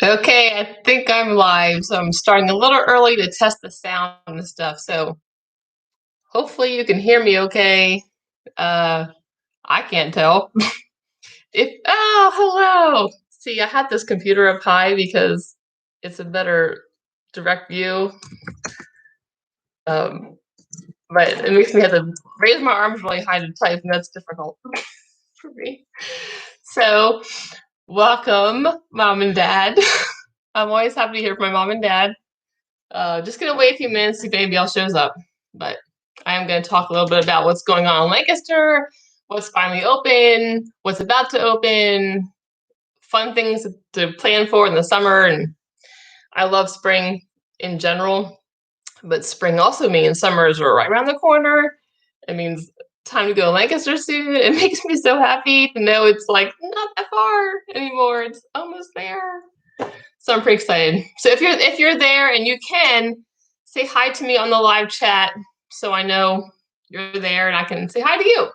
Okay, I think I'm live, so I'm starting a little early to test the sound and stuff. So hopefully you can hear me okay. Uh, I can't tell. Hello. See, I had this computer up high because it's a better direct view. Um, but it makes me have to raise my arms really high to type, and that's difficult for me. So welcome, mom and dad. I'm always happy to hear from my mom and dad. Just gonna wait a few minutes, see if anybody else shows up. But I am gonna talk a little bit about what's going on in Lancaster, what's finally open, what's about to open, fun things to plan for in the summer. And I love spring in general, but spring also means summers are right around the corner. It means time to go to Lancaster soon. It makes me so happy to know it's like not that far anymore. It's almost there. So I'm pretty excited. So if you're there and you can say hi to me on the live chat, so I know you're there and I can say hi to you.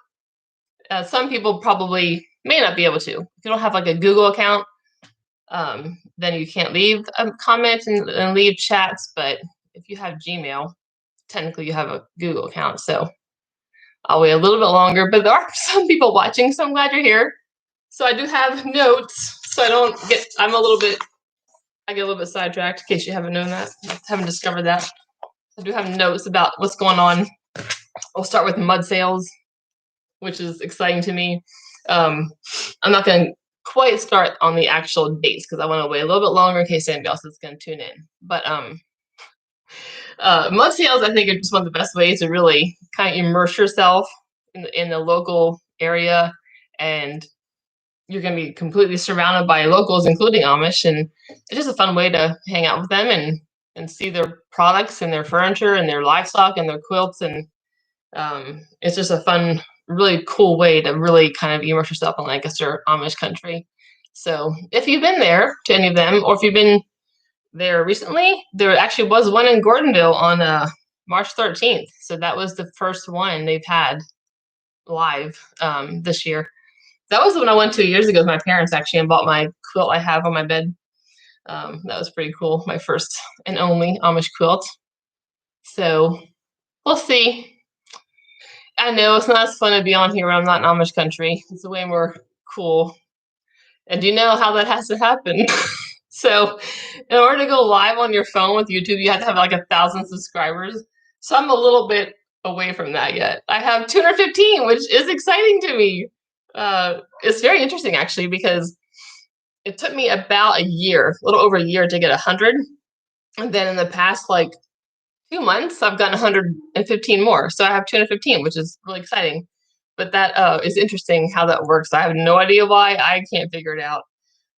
Some people probably may not be able to. If you don't have like a Google account, then you can't leave a comment and leave chats. But if you have Gmail, technically you have a Google account. So I'll wait a little bit longer. But there are some people watching, so I'm glad you're here. So I do have notes, so I get a little bit sidetracked in case you haven't known that, haven't discovered that. I do have notes about what's going on. We'll start with mud sales, which is exciting to me. I'm not going to quite start on the actual dates because I want to wait a little bit longer in case anybody else is going to tune in. But mud sales, I think, are just one of the best ways to really kind of immerse yourself in the local area, and you're going to be completely surrounded by locals, including Amish, and it's just a fun way to hang out with them and see their products and their furniture and their livestock and their quilts, and it's just a fun, really cool way to really kind of immerse yourself in Lancaster Amish country. So if you've been there to any of them, or if you've been there recently, there actually was one in Gordonville on March 13th. So that was the first one they've had live this year. That was the one I went 2 years ago with my parents actually and bought my quilt I have on my bed. That was pretty cool. My first and only Amish quilt. So we'll see. I know it's not as fun to be on here when I'm not in Amish country. It's way more cool. And do you know how that has to happen? So in order to go live on your phone with YouTube, you have to have like 1,000 subscribers. So I'm a little bit away from that yet. I have 215, which is exciting to me. It's very interesting actually because it took me about a year, a little over a year to get 100. And then in the past like 2 months, I've gotten 115 more. So I have 215, which is really exciting. But that is interesting how that works. I have no idea why. I can't figure it out.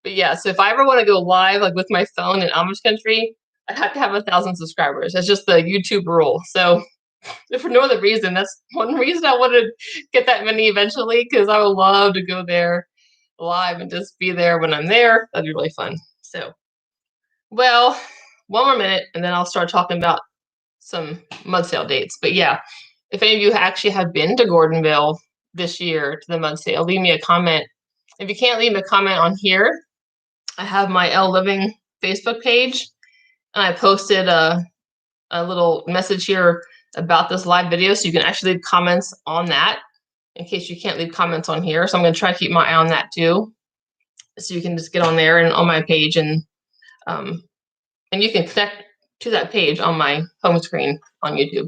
But yeah, so if I ever want to go live, like with my phone in Amish country, I have to have 1,000 subscribers. That's just the YouTube rule. So if for no other reason, that's one reason I want to get that many eventually, because I would love to go there live and just be there when I'm there. That'd be really fun. So, well, one more minute, and then I'll start talking about some mud sale dates. But yeah, if any of you actually have been to Gordonville this year to the mud sale, leave me a comment. If you can't leave me a comment on here, I have my L Living Facebook page, and I posted a little message here about this live video, so you can actually leave comments on that in case you can't leave comments on here. So I'm going to try to keep my eye on that too, so you can just get on there and on my page, and you can connect to that page on my home screen on YouTube.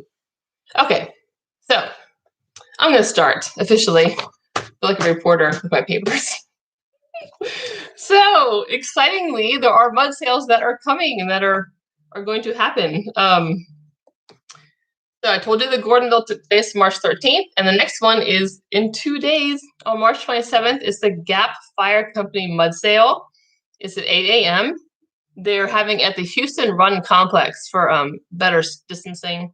Okay, so I'm going to start officially. I feel like a reporter with my papers. So excitingly, there are mud sales that are coming and that are going to happen. So I told you the Gordonville took place March 13th, and the next one is in 2 days on March 27th. It's the Gap Fire Company Mud Sale. It's at 8 a.m. They're having at the Houston Run Complex for better distancing.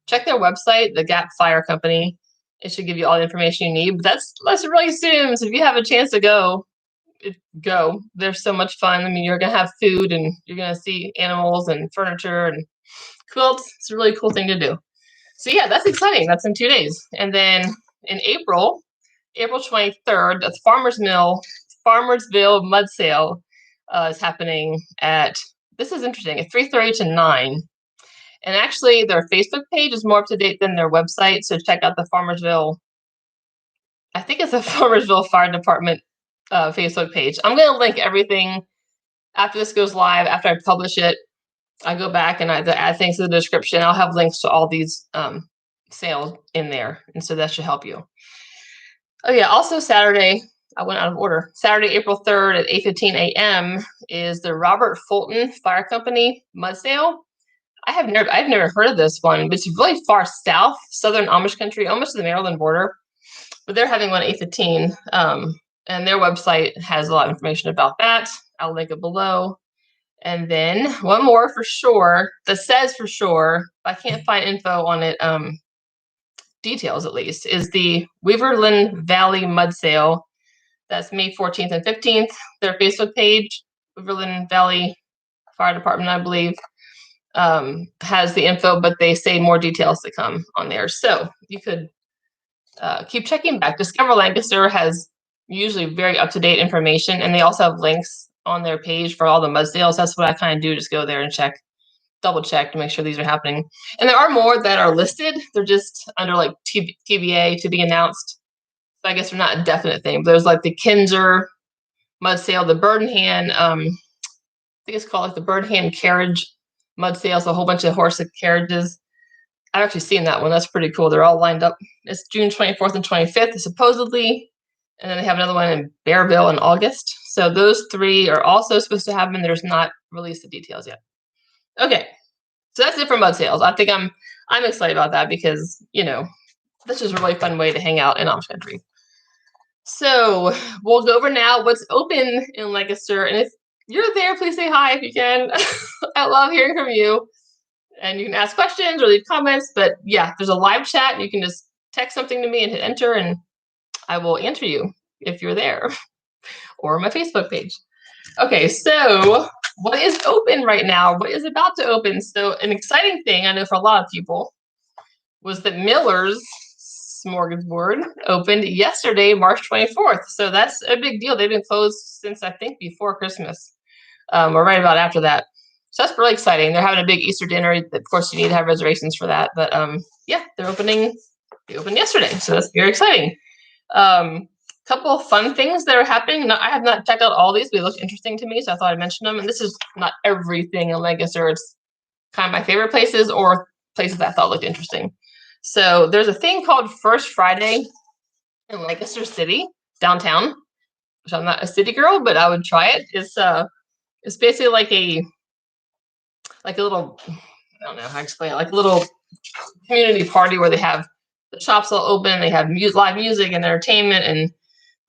Check their website, the Gap Fire Company. It should give you all the information you need. But that's really soon. So if you have a chance to go, go. They're so much fun. I mean, you're gonna have food and you're gonna see animals and furniture and quilts. It's a really cool thing to do. So yeah, that's exciting. That's in 2 days. And then in April 23rd, the Farmersville Mud Sale. is happening at, this is interesting, at 3:30 to 9. And actually, their Facebook page is more up to date than their website. So check out the Farmersville, I think it's the Farmersville Fire Department Facebook page. I'm going to link everything after this goes live, after I publish it. I go back and I add things to the description. I'll have links to all these sales in there. And so that should help you. Oh, yeah. Also, Saturday, I went out of order. Saturday, April 3rd at 8:15 a.m. is the Robert Fulton Fire Company mud sale. I've never heard of this one, but it's really far south, southern Amish country, almost to the Maryland border. But they're having one at 8:15, and their website has a lot of information about that. I'll link it below. And then one more for sure that says for sure, I can't find info on it, details at least, is the Weaverland Valley Mud Sale. That's May 14th and 15th. Their Facebook page, Weaverland Valley Fire Department, I believe, has the info, but they say more details to come on there. So you could keep checking back. Discover Lancaster has usually very up-to-date information, and they also have links on their page for all the mud sales. That's what I kind of do, just go there and check, double check to make sure these are happening. And there are more that are listed. They're just under like TBA, to be announced. So I guess they're not a definite thing. But there's like the Kinzer mud sale, the Bird-in-Hand, I think it's called like the Bird-in-Hand carriage mud sales, a whole bunch of horse carriages. I've actually seen that one. That's pretty cool. They're all lined up. It's June 24th and 25th, supposedly. And then they have another one in Bearville in August. So those three are also supposed to happen. There's not released the details yet. Okay. So that's it for mud sales. I think I'm excited about that because, this is a really fun way to hang out in Amish country. So we'll go over now what's open in Lancaster. And if you're there, please say hi if you can. I love hearing from you. And you can ask questions or leave comments. But yeah, there's a live chat. You can just text something to me and hit enter, and I will answer you if you're there, or my Facebook page. Okay, so what is open right now? What is about to open? So an exciting thing, I know for a lot of people, was that Miller's Smorgasbord opened yesterday, March 24th. So that's a big deal. They've been closed since, I think, before Christmas, or right about after that. So that's really exciting. They're having a big Easter dinner. Of course, you need to have reservations for that. But yeah, they opened yesterday. So that's very exciting. Couple of fun things that are happening. I have not checked out all these, but they look interesting to me, so I thought I'd mention them. And this is not everything in Lancaster. It's kind of my favorite places or places that I thought looked interesting. So there's a thing called First Friday in Lancaster City, downtown, which I'm not a city girl, but I would try it. It's basically like a little, I don't know how to explain it, like a little community party where they have the shops all open, they have live music and entertainment and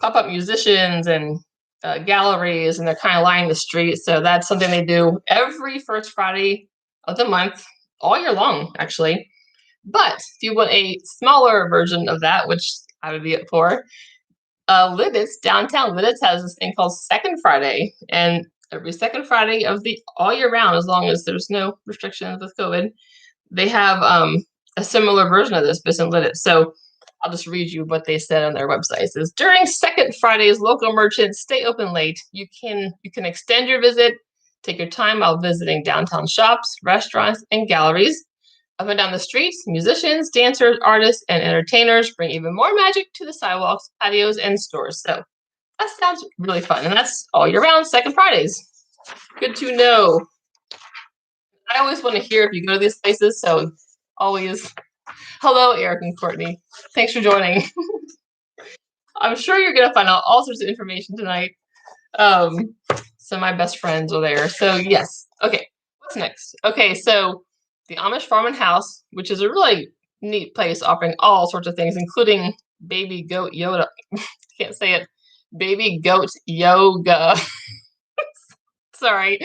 pop-up musicians and galleries, and they're kind of lining the street. So that's something they do every first Friday of the month, all year long, actually. But if you want a smaller version of that, which I would be up for, Lidditz, downtown Lidditz, has this thing called Second Friday, and every second Friday of the all year round, as long as there's no restrictions with COVID, they have a similar version of this, but in Lidditz. So I'll just read you what they said on their website. It says, during Second Fridays, local merchants stay open late. You can extend your visit, take your time while visiting downtown shops, restaurants, and galleries. Up and down the streets, musicians, dancers, artists, and entertainers bring even more magic to the sidewalks, patios, and stores. So that sounds really fun. And that's all year round, Second Fridays. Good to know. I always want to hear if you go to these places. So always, hello, Eric and Courtney. Thanks for joining. I'm sure you're going to find out all sorts of information tonight. So my best friends are there. So yes. Okay. What's next? Okay. So the Amish Farm and House, which is a really neat place offering all sorts of things, including baby goat yoga. Can't say it. Baby goat yoga. Sorry.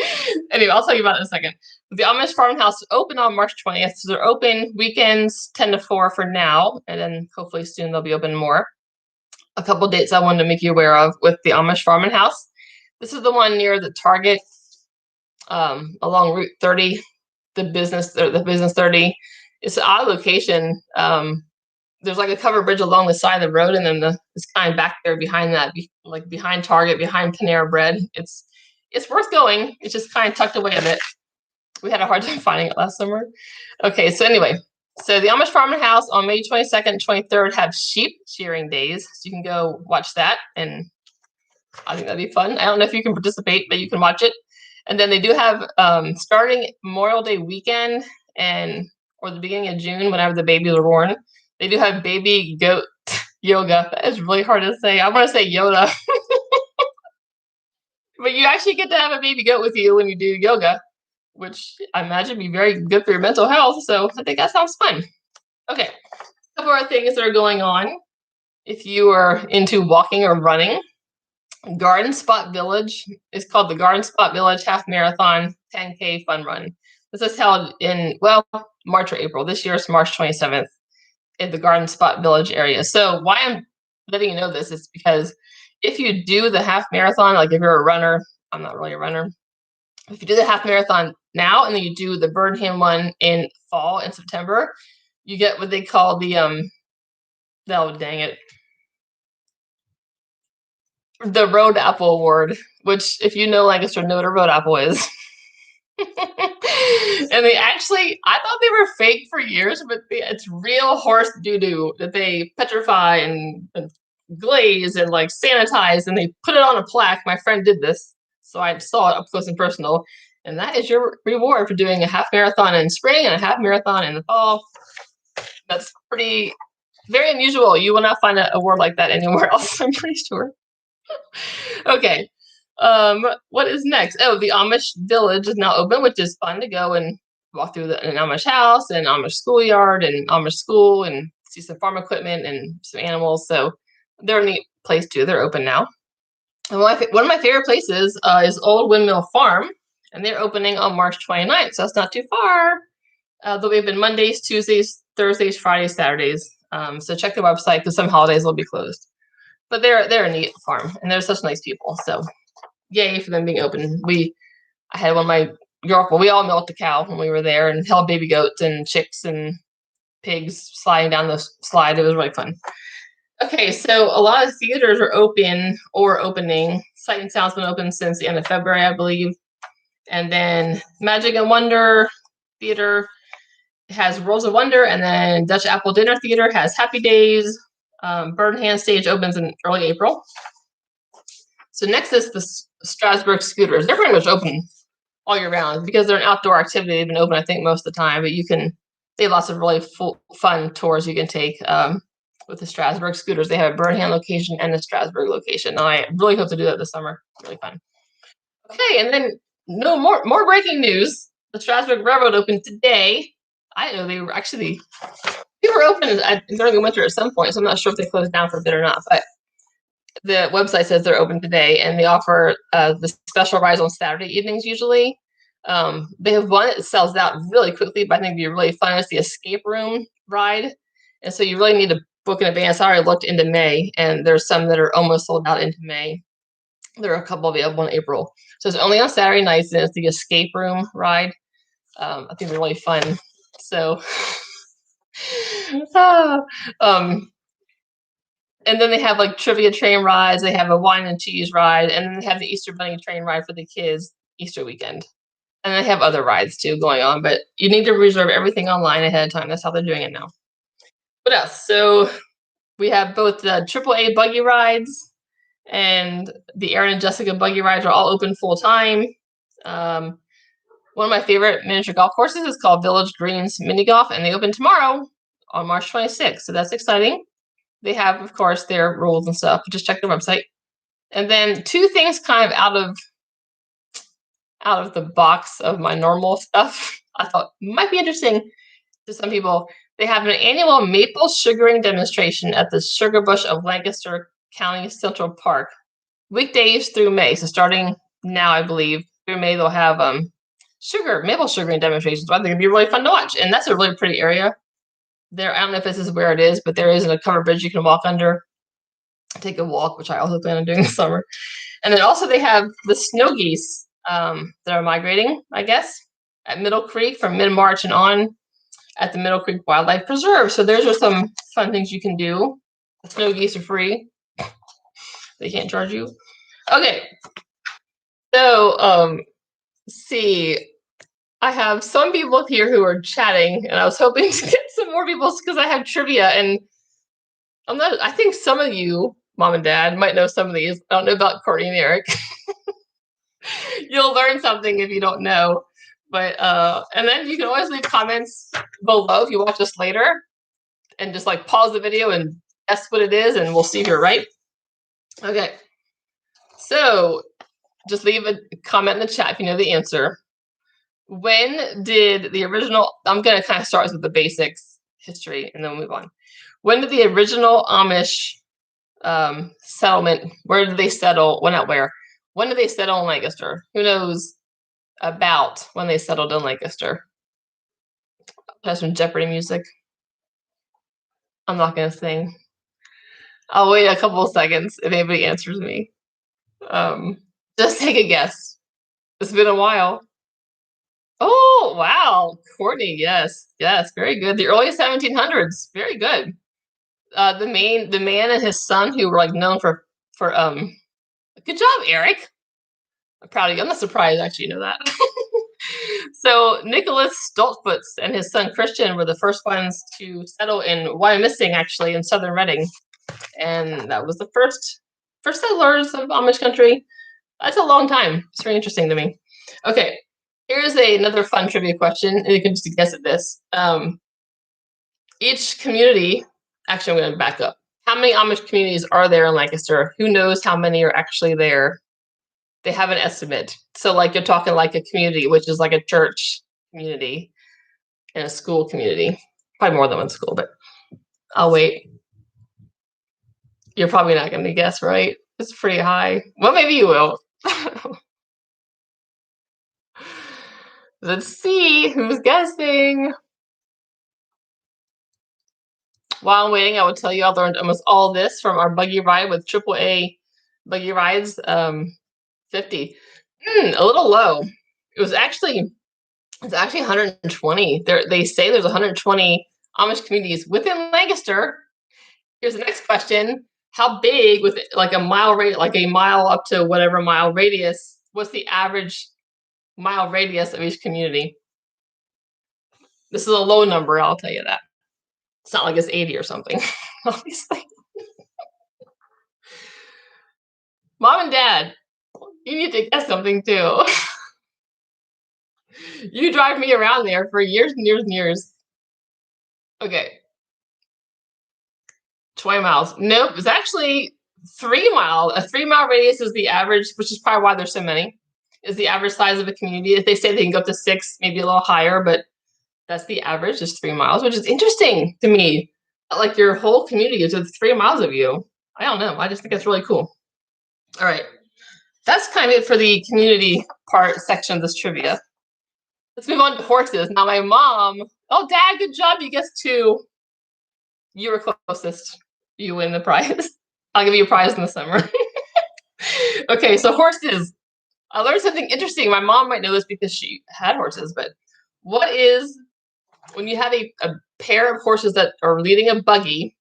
Anyway, I'll tell you about it in a second. The Amish Farmhouse is open on March 20th. So they're open weekends 10 to 4 for now. And then hopefully soon they'll be open more. A couple dates I wanted to make you aware of with the Amish Farm and House. This is the one near the Target along Route 30, the business 30. It's an odd location. There's like a covered bridge along the side of the road, and then it's kind of back there behind that, like behind Target, behind Panera Bread. It's It's worth going. It's just kind of tucked away a bit. We had a hard time finding it last summer. Okay, so anyway, so the Amish Farm and House on May 22nd and 23rd have sheep shearing days. So you can go watch that, and I think that'd be fun. I don't know if you can participate, but you can watch it. And then they do have starting Memorial Day weekend or the beginning of June, whenever the babies are born, they do have baby goat yoga. That is really hard to say. I want to say Yoda, but you actually get to have a baby goat with you when you do yoga, which I imagine be very good for your mental health. So I think that sounds fun. Okay, a couple of things that are going on. If you are into walking or running, Garden Spot Village is called the Garden Spot Village Half Marathon 10K Fun Run. This is held in, March or April. This year is March 27th in the Garden Spot Village area. So why I'm letting you know this is because if you do the half marathon, like if you're a runner, I'm not really a runner. If you do the half marathon now and then you do the Burnham one in fall in September, you get what they call the dang it, the Road Apple Award, which if you know Lancaster, know what a Road Apple is. And I thought they were fake for years, but it's real horse doo-doo that they petrify and glaze and like sanitize, and they put it on a plaque. My friend did this, so I saw it up close and personal. And that is your reward for doing a half marathon in spring and a half marathon in the fall. That's very unusual. You will not find an award like that anywhere else, I'm pretty sure. Okay. What is next? Oh, the Amish Village is now open, which is fun to go and walk through an Amish house and Amish schoolyard and Amish school and see some farm equipment and some animals. So they're a neat place too. They're open now. And one of my favorite places is Old Windmill Farm, and they're opening on March 29th. So that's not too far. They'll be open Mondays, Tuesdays, Thursdays, Fridays, Saturdays. So check the website because some holidays will be closed. But they're a neat farm, and they're such nice people. So yay for them being open. I had one of my we all milked a cow when we were there and held baby goats and chicks and pigs sliding down the slide. It was really fun. Okay, so a lot of theaters are open or opening. Sight and Sound's been open since the end of February, I believe. And then Magic and Wonder Theater has Worlds of Wonder, and then Dutch Apple Dinner Theater has Happy Days. Burnham Stage opens in early April. So next is the Strasburg Scooters. They're pretty much open all year round because they're an outdoor activity. They've been open, I think, most of the time, but they have lots of really fun tours you can take with the Strasburg Scooters. They have a Burnham location and a Strasburg location. And I really hope to do that this summer. Really fun. Okay, and then more breaking news. The Strasburg Rail Road opened today. I didn't know they were open during the winter at some point, so I'm not sure if they closed down for a bit or not, but the website says they're open today, and they offer the special rides on Saturday evenings usually. They have one that sells out really quickly, but I think it'd be really fun. It's the escape room ride, and so you really need to book in advance. I already looked into May, and there's some that are almost sold out into May. There are a couple available in April. So it's only on Saturday nights, and it's the escape room ride. I think they're really fun. So, and then they have like trivia train rides. They have a wine and cheese ride, and then they have the Easter Bunny train ride for the kids Easter weekend. And they have other rides too going on, but you need to reserve everything online ahead of time. That's how they're doing it now. What else? So we have both the AAA buggy rides and the Aaron and Jessica buggy rides are all open full time. One of my favorite miniature golf courses is called Village Greens Mini Golf, and they open tomorrow on March 26th. So that's exciting. They have, of course, their rules and stuff. Just check their website. And then two things kind of out of the box of my normal stuff I thought might be interesting to some people. They have an annual maple sugaring demonstration at the Sugar Bush of Lancaster County Central Park, weekdays through May. So starting now, I believe, through May, they'll have maple sugaring demonstrations. So I think it'd be really fun to watch. And that's a really pretty area. There, I don't know if this is where it is, but there is a covered bridge you can walk under, take a walk, which I also plan on doing this summer. And then also they have the snow geese that are migrating, I guess, at Middle Creek from mid-March and on at the Middle Creek Wildlife Preserve. So those are some fun things you can do. The snow geese are free. They can't charge you. Okay. So, see, I have some people here who are chatting, and I was hoping to get some more people because I have trivia, and I think some of you, mom and dad, might know some of these. I don't know about Courtney and Eric. You'll learn something if you don't know. But and then you can always leave comments below if you watch this later, and just like pause the video and guess what it is, and we'll see if you're right. Okay. So just leave a comment in the chat if you know the answer. When did the original, I'm going to kind of start with the basics, history, and then we'll move on. When did the original Amish settlement, where did they settle? Well, not where. When did they settle in Lancaster? Who knows about when they settled in Lancaster? That's some Jeopardy music. I'm not going to sing. I'll wait a couple of seconds if anybody answers me. Just take a guess. It's been a while. Oh, wow. Courtney, yes. Yes, very good. The early 1700s. Very good. The man and his son who were like known for good job, Eric. I'm proud of you. I'm not surprised actually you know that. So Nicholas Stoltzfus and his son Christian were the first ones to settle in Wyomissing, actually, in southern Reading. And that was the first settlers of Amish country. That's a long time. It's very interesting to me. Okay, here's another fun trivia question, and you can just guess at this. Each community, actually, I'm going to back up. How many Amish communities are there in Lancaster? Who knows how many are actually there? They have an estimate. So, like, you're talking like a community, which is like a church community and a school community. Probably more than one school, but I'll wait. You're probably not going to guess, right? It's pretty high. Well, maybe you will. Let's see who's guessing. While I'm waiting, I will tell you I learned almost all this from our buggy ride with AAA buggy rides. 50. A little low. It's actually 120. They say there's 120 Amish communities within Lancaster. Here's the next question. How big, with like a mile up to whatever mile radius, what's the average mile radius of each community? This is a low number, I'll tell you that. It's not like it's 80 or something, obviously. Mom and Dad, you need to guess something too. You drive me around there for years and years and years. Okay. 20 miles. Nope, it's actually 3 miles. A 3-mile radius is the average, which is probably why there's so many, is the average size of a community. If they say they can go up to 6, maybe a little higher, but that's the average, is 3 miles, which is interesting to me. Like your whole community is within 3 miles of you. I don't know. I just think it's really cool. All right. That's kind of it for the community part section of this trivia. Let's move on to horses. Now, my mom, oh, Dad, good job. You guessed 2. You were closest. You win the prize. I'll give you a prize in the summer. Okay, so horses. I learned something interesting. My mom might know this because she had horses, but what is, when you have a pair of horses that are leading a buggy,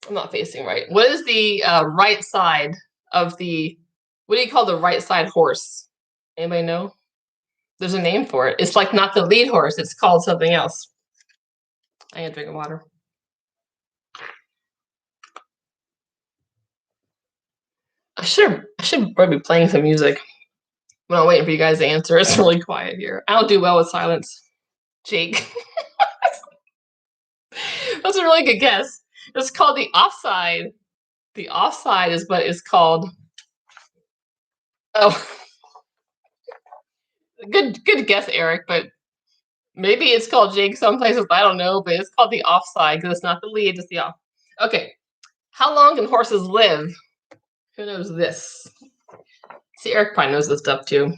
I'm not facing right. What is the right side of the, what do you call the right side horse? Anybody know? There's a name for it. It's like not the lead horse. It's called something else. I am drinking water. I should probably be playing some music. When I'm waiting for you guys to answer. It's really quiet here. I don't do well with silence. Jake. That's a really good guess. It's called the offside. The offside is what it's called. Oh. Good guess, Eric, but maybe it's called Jake some places. I don't know, but it's called the offside because it's not the lead, it's the off. Okay. How long can horses live? Who knows this? See, Eric probably knows this stuff too.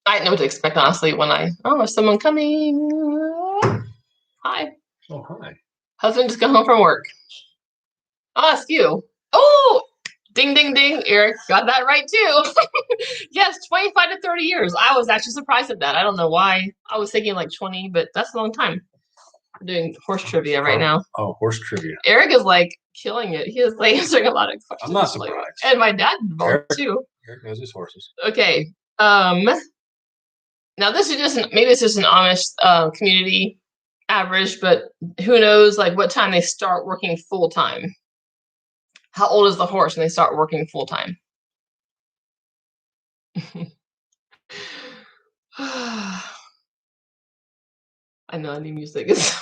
I didn't know what to expect, honestly, when there's someone coming. Hi. Oh, hi. Husband just got home from work. Oh, that's you. Oh, ding, ding, ding. Eric got that right too. Yes, 25 to 30 years. I was actually surprised at that. I don't know why. I was thinking like 20, but that's a long time. We're doing horse trivia right now. Oh, horse trivia. Eric is like killing it. He is like answering a lot of questions. I'm not surprised. And my dad involved too. Eric knows his horses. Okay. Now this is just maybe it's just an Amish community average, but who knows like what time they start working full time. How old is the horse when they start working full time? I know the music is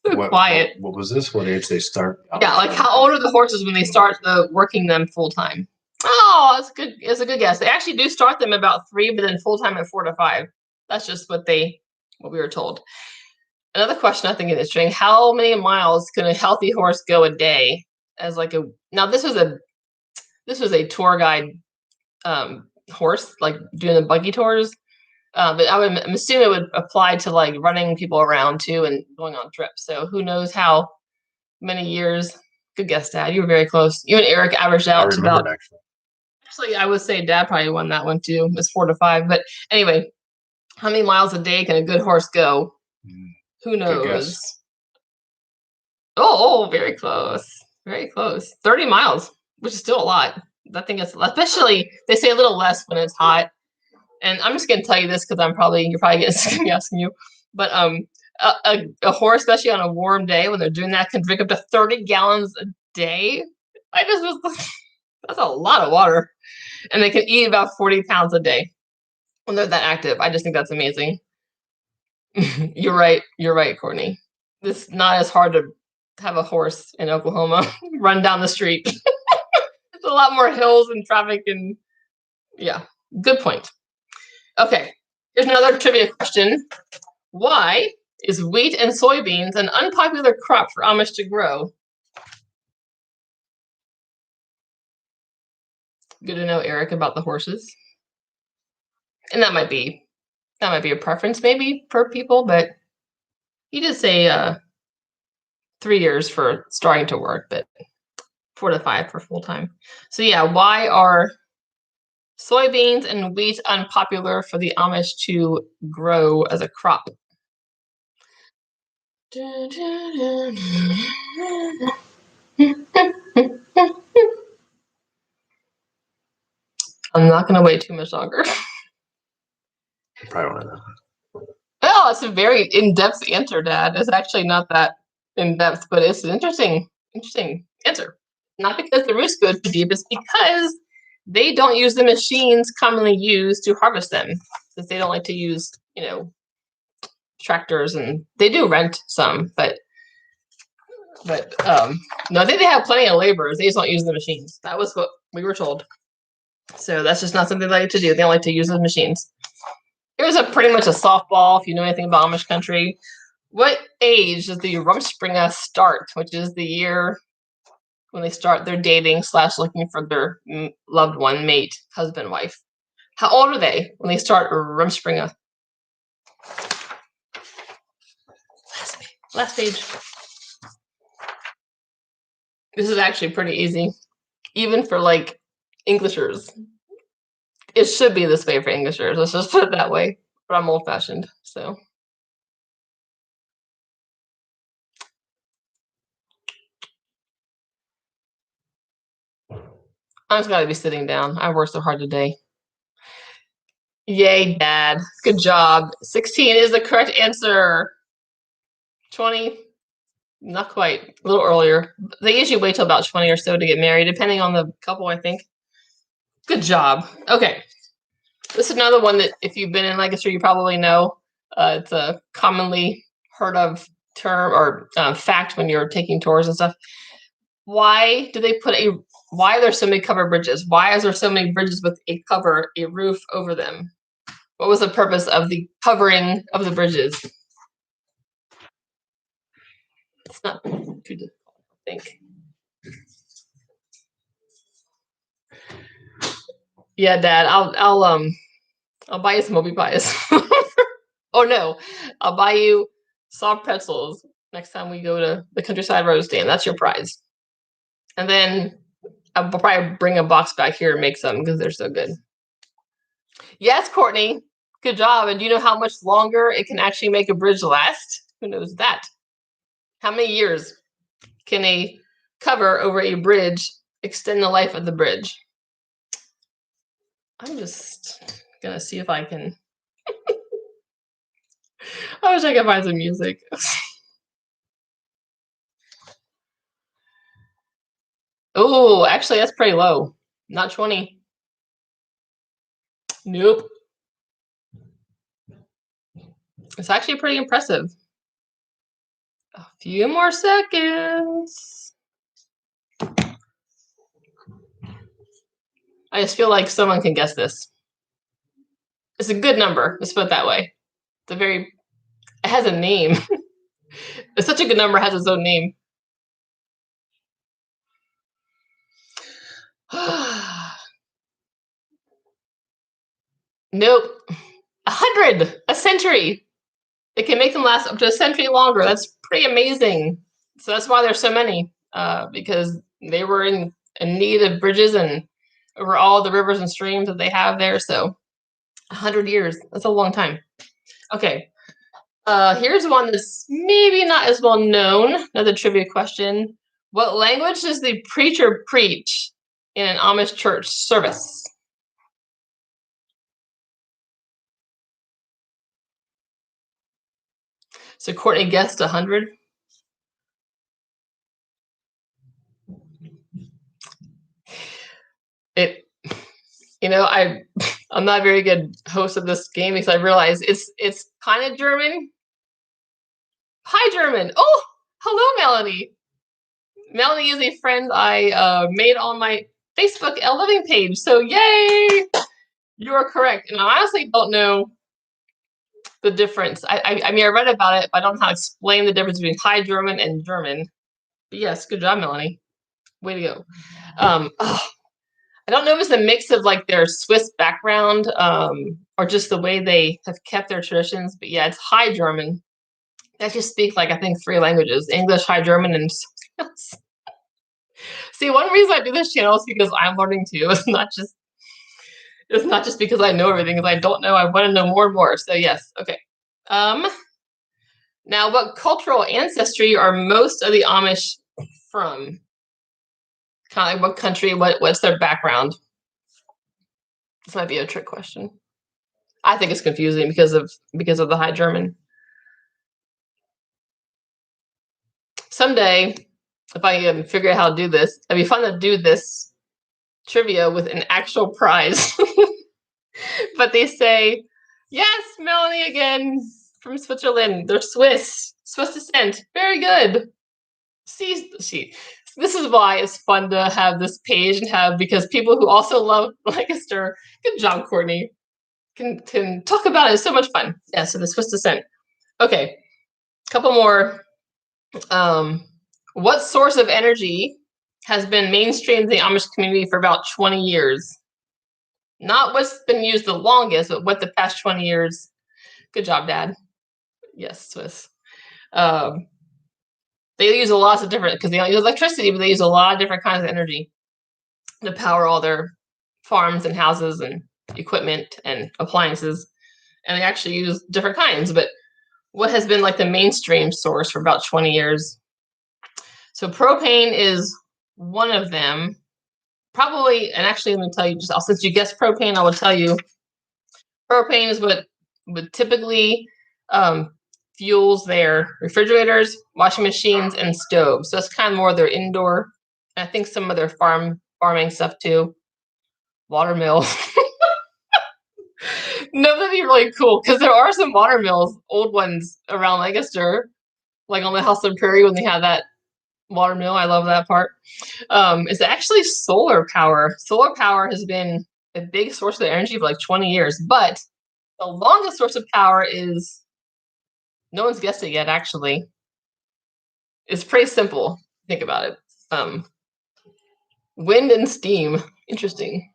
so quiet. What was this? What age they start? Yeah, like how old are the horses when they start working them full time? Oh, that's good. It's a good guess. They actually do start them about 3, but then full time at 4 to 5. That's just what we were told. Another question I think is interesting: how many miles can a healthy horse go a day? Now this was a tour guide horse, like doing the buggy tours. But I'm assuming it would apply to like running people around too and going on trips. So who knows how many years? Good guess, Dad. You were very close. You and Eric averaged out to about. Actually, I would say Dad probably won that one too. It was 4 to 5. But anyway, how many miles a day can a good horse go? Who knows? Oh, very close. Very close. 30 miles, which is still a lot. I think it's especially they say a little less when it's hot. And I'm just gonna tell you this because you're probably getting me asking you, but a horse, especially on a warm day when they're doing that, can drink up to 30 gallons a day. That's a lot of water, and they can eat about 40 pounds a day when they're that active. I just think that's amazing. You're right, Courtney. It's not as hard to have a horse in Oklahoma run down the street. There's a lot more hills and traffic, and yeah, good point. Okay, here's another trivia question. Why is wheat and soybeans an unpopular crop for Amish to grow? Good to know, Eric, about the horses. And that might be a preference maybe for people, but you did say 3 years for starting to work, but 4 to 5 for full time. So yeah, why are soybeans and wheat unpopular for the Amish to grow as a crop? I'm not going to wait too much longer. Probably one of them. Oh, it's a very in-depth answer, Dad. It's actually not that in-depth, but it's an interesting answer. Not because the root's good for deep, it's because they don't use the machines commonly used to harvest them. Since they don't like to use, tractors, and they do rent some, but no, I think they have plenty of laborers. They just don't use the machines. That was what we were told. So that's just not something they like to do. They don't like to use the machines. Here's pretty much a softball if you know anything about Amish country. What age does the Rumspringa start, which is the year when they start their dating / looking for their loved one, mate, husband, wife? How old are they when they start Rumspringa? Last page. This is actually pretty easy, even for like Englishers. It should be this way for Englishers. Let's just put it that way. But I'm old-fashioned, so. I'm just gotta be sitting down. I worked so hard today. Yay, Dad. Good job. 16 is the correct answer. 20, not quite. A little earlier. They usually wait till about 20 or so to get married, depending on the couple, I think. Good job. Okay. This is another one that if you've been in Lancaster, you probably know. It's a commonly heard of term or fact when you're taking tours and stuff. Why are there so many covered bridges? Why is there so many bridges with a roof over them? What was the purpose of the covering of the bridges? It's not too difficult, I think. Yeah, Dad, I'll buy you some Moby pies. Oh no, I'll buy you soft pretzels next time we go to the Countryside Road stand. That's your prize. And then I'll probably bring a box back here and make some because they're so good. Yes, Courtney, good job. And do you know how much longer it can actually make a bridge last? Who knows that? How many years can a cover over a bridge extend the life of the bridge? I'm just gonna see if I can. I wish I could find some music. Oh, actually, that's pretty low. Not 20. Nope. It's actually pretty impressive. A few more seconds. I just feel like someone can guess this. It's a good number. Let's put it that way. It has a name. It's such a good number, it has its own name. Nope. 100. A century. It can make them last up to a century longer. That's pretty amazing. So that's why there's so many, because they were in need of bridges and over all the rivers and streams that they have there. So 100 years. That's a long time. Okay. Here's one that's maybe not as well known. Another trivia question. What language does the preacher preach in an Amish church service? So Courtney guessed 100. I'm not a very good host of this game because I realize it's kind of German. Hi, German. Oh, hello, Melanie. Melanie is a friend I made on my Facebook Living page. So yay! You are correct. And I honestly don't know the difference. I mean, I read about it, but I don't know how to explain the difference between High German and German. But yes, good job, Melanie. Way to go. I don't know if it's a mix of like their Swiss background or just the way they have kept their traditions. But yeah, it's High German. They actually speak like I think 3 languages: English, High German, and something else. See, one reason I do this channel is because I'm learning too. It's not just because I know everything, because I don't know. I want to know more and more. So yes, okay. Now, what cultural ancestry are most of the Amish from? Kind of like what country? What's their background? This might be a trick question. I think it's confusing because of the High German. Someday, if I can figure out how to do this, it'd be fun to do this trivia with an actual prize. But they say, yes, Melanie again from Switzerland. They're Swiss descent. Very good. See, this is why it's fun to have this page and have, because people who also love Lancaster, good job, Courtney, can talk about it. It's so much fun. Yeah, so the Swiss descent. Okay, couple more. What source of energy has been mainstreamed in the Amish community for about 20 years? Not what's been used the longest, but what the past 20 years. Good job, Dad. Yes, Swiss. They use a lot of different, because they don't use electricity, but they use a lot of different kinds of energy to power all their farms and houses and equipment and appliances. And they actually use different kinds. But what has been like the mainstream source for about 20 years? So propane is one of them. Probably, and actually, let me tell you, just since you guessed propane, I will tell you propane is what would typically fuels their refrigerators, washing machines, and stoves. So it's kind of more their indoor. And I think some of their farming stuff too. Water mills. No, that'd be really cool because there are some water mills, old ones around Lancaster, like on the House on Prairie when they have that water mill. I love that part. It's actually solar power. Solar power has been a big source of energy for like 20 years, but the longest source of power is, no one's guessed it yet, actually. It's pretty simple. Think about it. Wind and steam. Interesting.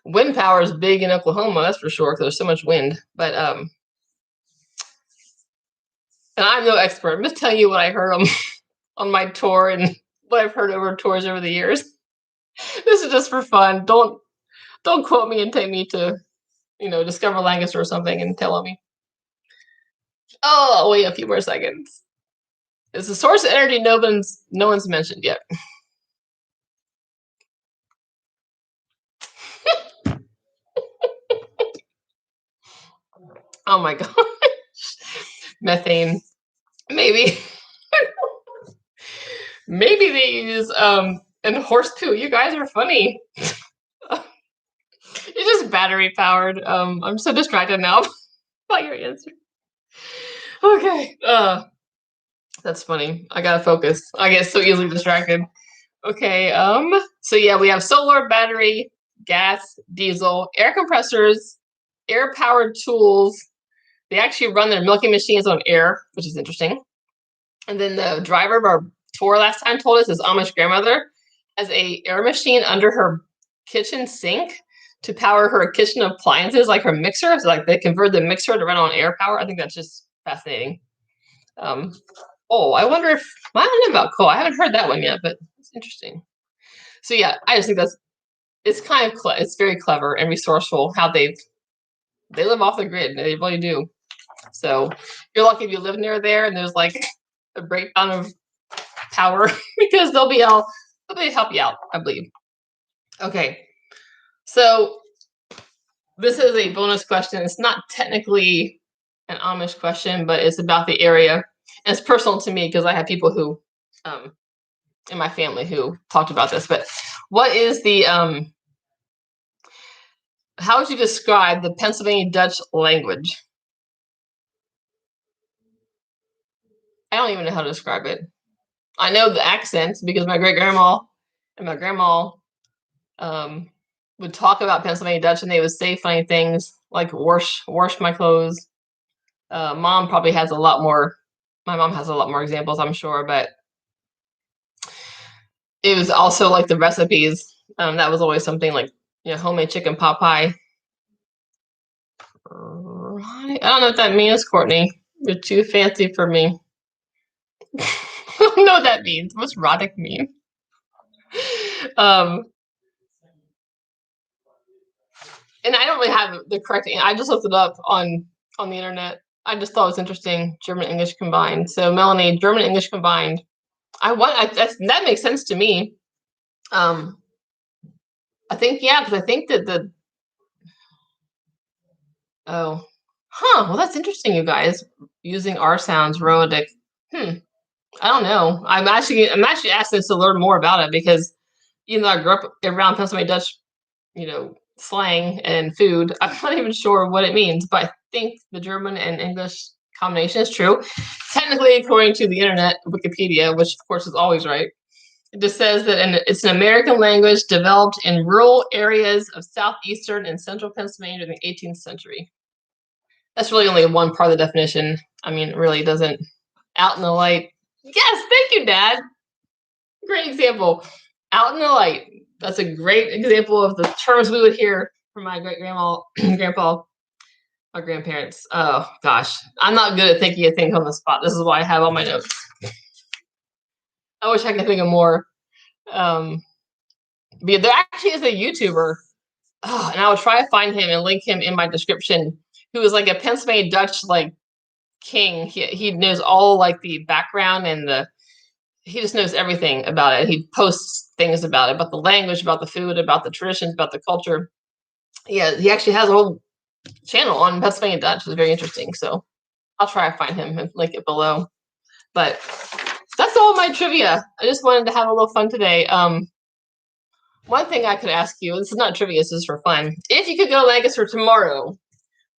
Wind power is big in Oklahoma, that's for sure, because there's so much wind. But and I'm no expert. I'm just telling you what I heard on my tour and what I've heard over tours over the years. This is just for fun. Don't quote me and take me to, Discover Lancaster or something and tell me. Oh, wait a few more seconds. It's a source of energy no one's mentioned yet. Oh my gosh. Methane. Maybe. Maybe they use and horse poo. You guys are funny. It's just battery powered. I'm so distracted now by your answer. Okay. That's funny. I gotta focus. I get so easily distracted. Okay. So yeah, we have solar, battery, gas, diesel, air compressors, air powered tools. They actually run their milking machines on air, which is interesting. And then the driver of our tour last time told us his Amish grandmother has a air machine under her kitchen sink to power her kitchen appliances, like her mixer. So like they convert the mixer to run on air power. I think that's just fascinating. Oh, I wonder if I don't know about coal. I haven't heard that one yet, but it's interesting. So yeah, I just think it's kind of it's very clever and resourceful how they live off the grid. They really do. So you're lucky if you live near there and there's like a breakdown of power because they'll be able to help you out, I believe. Okay, so this is a bonus question. It's not technically an Amish question, but it's about the area. And it's personal to me because I have people who in my family who talked about this. But what is the how would you describe the Pennsylvania Dutch language? I don't even know how to describe it. I know the accents because my great grandma and my grandma would talk about Pennsylvania Dutch and they would say funny things like wash my clothes. Mom probably has a lot more. My mom has a lot more examples, I'm sure, but it was also like the recipes. That was always something like homemade chicken pot pie. I don't know what that means, Courtney. You're too fancy for me. I don't know what that means. What's rhotic mean? And I don't really have the correct answer. I just looked it up on the internet. I just thought it was interesting. German English combined. So Melanie, German English combined. That makes sense to me. I think because I think that well that's interesting. You guys using R sounds, rhotic. I don't know. I'm actually asking us to learn more about it because even though I grew up around Pennsylvania Dutch, slang and food, I'm not even sure what it means, but I think the German and English combination is true. Technically, according to the internet, Wikipedia, which of course is always right, it just says that it's an American language developed in rural areas of southeastern and central Pennsylvania during the 18th century. That's really only one part of the definition. I mean, it really doesn't. Out in the light. Yes, thank you, Dad. Great example. Out in the light. That's a great example of the terms we would hear from my great grandma, grandpa, my grandparents. Oh gosh, I'm not good at thinking of things on the spot. This is why I have all my notes. I wish I could think of more. But there actually is a YouTuber, and I will try to find him and link him in my description. Who is like a Pennsylvania Dutch like king. He knows all like the background and he just knows everything about it. He posts things about it, about the language, about the food, about the traditions, about the culture. Yeah, he actually has a whole channel on Pennsylvania Dutch. It's very interesting. So I'll try to find him and link it below. But that's all my trivia. I just wanted to have a little fun today. One thing I could ask you, this is not trivia, this is for fun. If you could go to Lancaster tomorrow,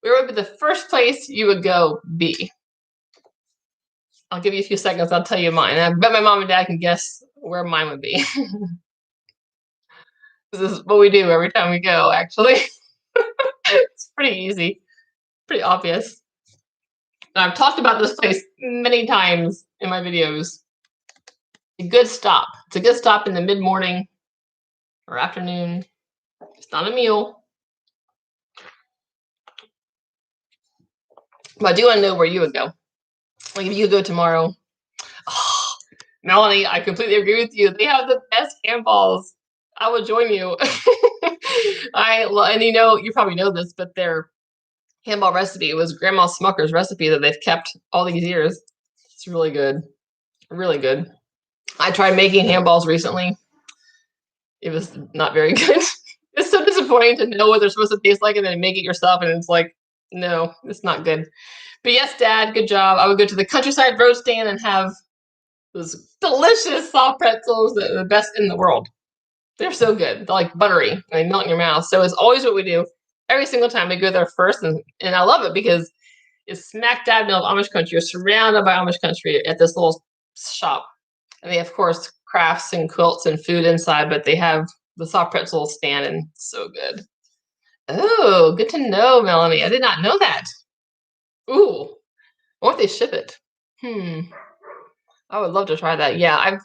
where would be the first place you would go be? I'll give you a few seconds. I'll tell you mine. I bet my mom and dad can guess where mine would be. This is what we do every time we go, actually. It's pretty easy, pretty obvious. And I've talked about this place many times in my videos. A good stop. It's a good stop in the mid-morning or afternoon. It's not a meal. But I do want to know where you would go. Like if you could go tomorrow. Oh, Melanie, I completely agree with you. They have the best handballs. I would join you. And you probably know this, but their handball recipe was Grandma Smucker's recipe that they've kept all these years. It's really good. Really good. I tried making handballs recently. It was not very good. It's so disappointing to know what they're supposed to taste like and then make it yourself, and it's like, no, it's not good. But yes, Dad, good job. I would go to the countryside road stand and have those delicious soft pretzels that are the best in the world. They're so good. They're like buttery and they melt in your mouth. So it's always what we do. Every single time we go there first, and I love it because it's smack dab middle of Amish country. You're surrounded by Amish country at this little shop. And they have, of course, crafts and quilts and food inside, but they have the soft pretzel stand, and so good. Oh, good to know, Melanie. I did not know that. Ooh, I wonder if they ship it. I would love to try that. Yeah, I've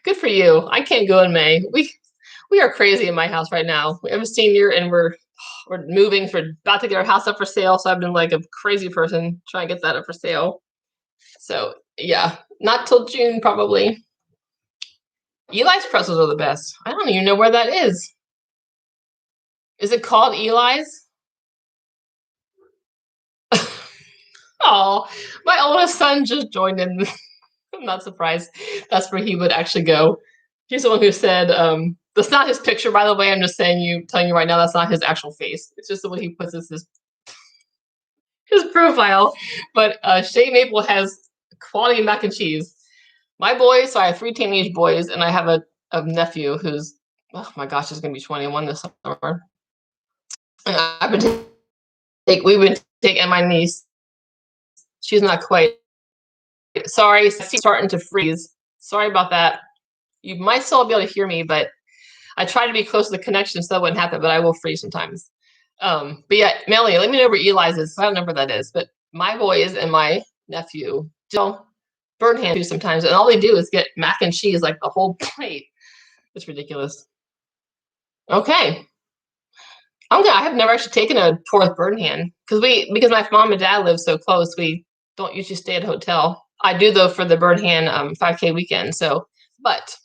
good for you. I can't go in May. We are crazy in my house right now. We have a senior and we're moving. We're about to get our house up for sale. So I've been like a crazy person trying to get that up for sale. So yeah, not till June probably. Eli's pretzels are the best. I don't even know where that is. Is it called Eli's? Oh, my oldest son just joined in. I'm not surprised. That's where he would actually go. He's the one who said, that's not his picture, by the way. I'm just telling you right now, that's not his actual face. It's just the way he puts his profile. But Shay Maple has quality mac and cheese. My boys, so I have 3 teenage boys, and I have a nephew who's, oh my gosh, he's going to be 21 this summer. And we've been taking my niece. She's not quite. Sorry, starting to freeze. Sorry about that. You might still be able to hear me, but I try to be close to the connection so that wouldn't happen, but I will freeze sometimes. But yeah, Melanie, let me know where Eli's is. I don't know where that is, but my boys and my nephew still burn hand too sometimes, and all they do is get mac and cheese like the whole plate. It's ridiculous. Okay. I have never actually taken a tour with Birmingham because my mom and dad live so close. We don't usually stay at a hotel. I do though for the Birmingham 5K weekend. So, but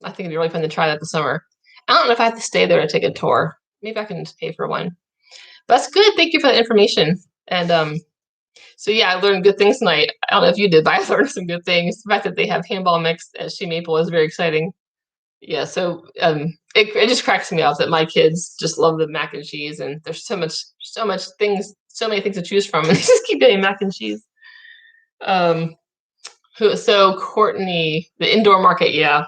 I think it'd be really fun to try that this summer. I don't know if I have to stay there to take a tour. Maybe I can just pay for one. That's good. Thank you for the information. And so yeah, I learned good things tonight. I don't know if you did, but I learned some good things. The fact that they have handball mix at She Maple is very exciting. Yeah, so it just cracks me up that my kids just love the mac and cheese, and there's so many things to choose from, and they just keep getting mac and cheese. So Courtney, the indoor market, yeah,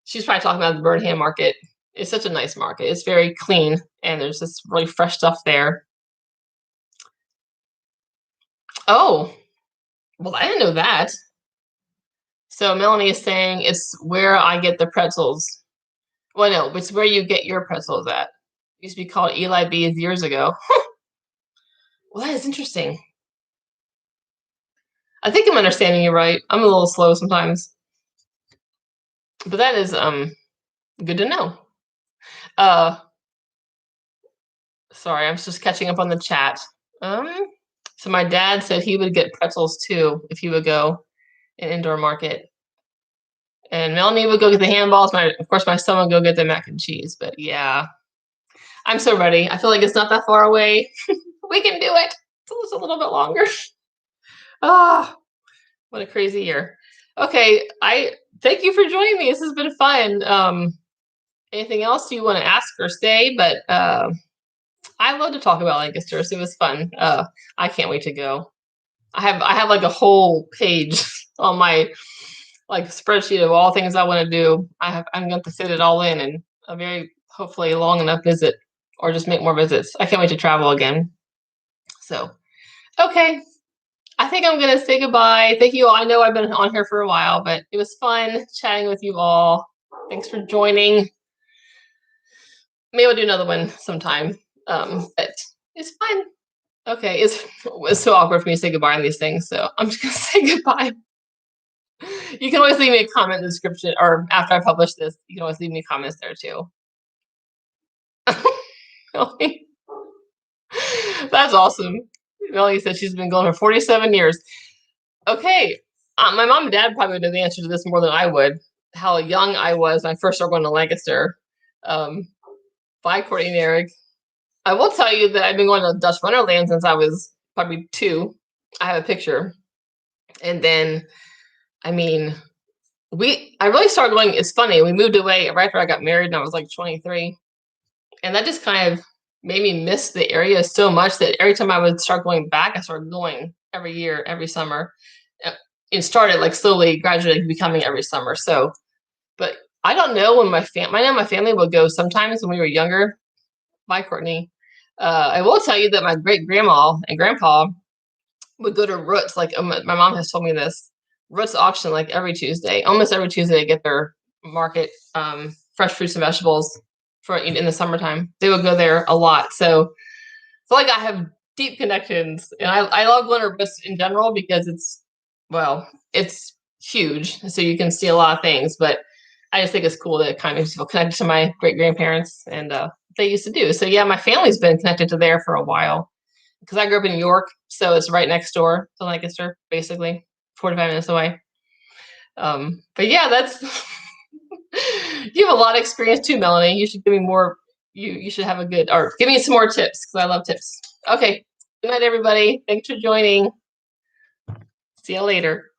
she's probably talking about the Burnham market. It's such a nice market. It's very clean, and there's this really fresh stuff there. Oh, well, I didn't know that. So Melanie is saying it's where I get the pretzels. Well, no, it's where you get your pretzels at. It used to be called Eli B's years ago. Well, that is interesting. I think I'm understanding you right. I'm a little slow sometimes. But that is good to know. Sorry, I'm just catching up on the chat. So my dad said he would get pretzels too if he would go in indoor market. And Melanie would go get the handballs. Of course, my son would go get the mac and cheese. But yeah, I'm so ready. I feel like it's not that far away. We can do it. It's a little bit longer. Ah, what a crazy year. Okay, I thank you for joining me. This has been fun. Anything else you want to ask or say? But I love to talk about Lancaster. So it was fun. I can't wait to go. I have like a whole page on my like spreadsheet of all things I want to do. I'm going to fit it all in a very hopefully long enough visit, or just make more visits. I can't wait to travel again. So, okay. I think I'm going to say goodbye. Thank you all. I know I've been on here for a while, but it was fun chatting with you all. Thanks for joining. Maybe I'll do another one sometime. But it's fun. Okay, it's so awkward for me to say goodbye on these things, so I'm just going to say goodbye. You can always leave me a comment in the description, or after I publish this, you can always leave me comments there too. That's awesome. Melanie said she's been going for 47 years. Okay, my mom and dad probably know the answer to this more than I would. How young I was when I first started going to Lancaster. Bye, Courtney and Eric. I will tell you that I've been going to Dutch Wonderland since I was probably 2. I have a picture. And then I mean, I really started going. It's funny. We moved away right after I got married, and I was like 23, and that just kind of made me miss the area so much that every time I would start going back, I started going every year, every summer. It started like slowly, gradually becoming every summer. So, but I don't know when I know my family would go sometimes when we were younger. Bye, Courtney. I will tell you that my great grandma and grandpa would go to Roots. Like my mom has told me this. Roots auction like every Tuesday, almost every Tuesday, they get their market fresh fruits and vegetables for in the summertime. They would go there a lot. So I feel like I have deep connections, and I love going to Roots in general because it's huge, so you can see a lot of things. But I just think it's cool to kind of feel connected to my great grandparents and they used to do. So yeah, my family's been connected to there for a while because I grew up in New York, so it's right next door to Lancaster, basically 45 minutes away. But yeah, that's you have a lot of experience too, Melanie. You should give me more. You should have a good or give me some more tips because I love tips. Okay, good night, everybody. Thanks for joining. See you later.